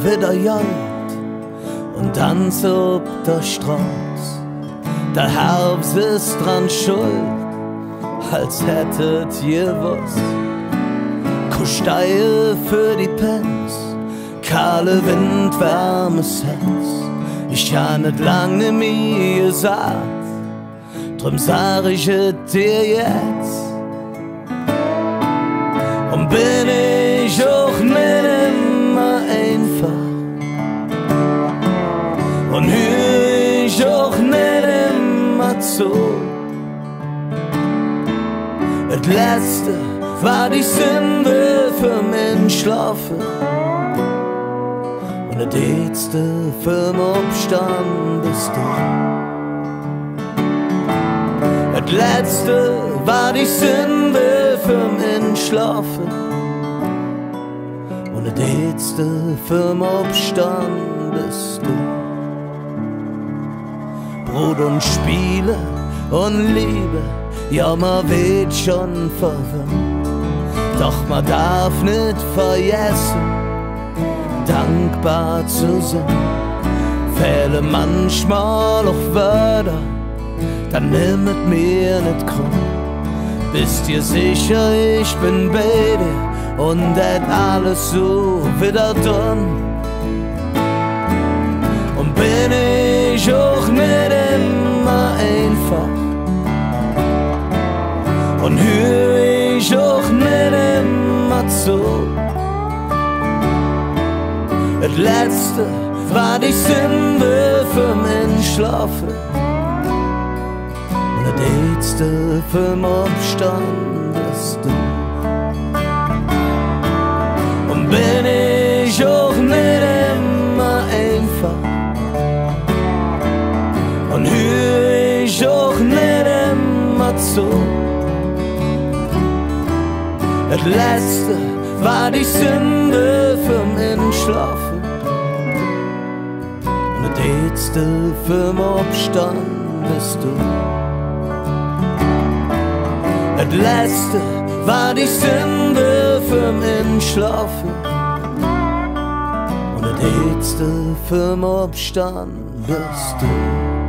wieder jalt und tanz op der Straß. Der Herbst ist dran schuld, als hättet ihr was. Kusteie für die Pens, kahle Wind, warmes Herz. Ich ha nicht lange mir gesagt, drum sag ich es dir jetzt. Und bin ich auch nicht immer einfach und hör ich auch nicht immer zu. Das Letzte war die Sünde für mein Schlafen und das Letzte für den Aufstand bist du. Das Letzte war die Sünde für mein Schlafen und das Letzte für den Aufstand bist du. Brot und Spiele und Liebe, ja, man wird schon verwöhnt, doch man darf nicht vergessen, dankbar zu sein. Fehle manchmal auch Wörter, dann nimm mit mir nicht krumm. Bist dir sicher, ich bin bei dir und das alles so wieder dumm. Und bin ich auch nicht immer einfach und hör ich auch nicht immer zu. Das Letzte war die Sünde für mein Schlafen und das Letzte für den Aufstand bist du. Und bin ich auch nicht immer einfach und hör ich auch nicht immer zu. Das Letzte war die Sünde für mein Schlafen und das Letzte für den Aufstand bist du. Das Letzte war die Sünde für mein Schlafen und das Letzte für den Aufstand bist du.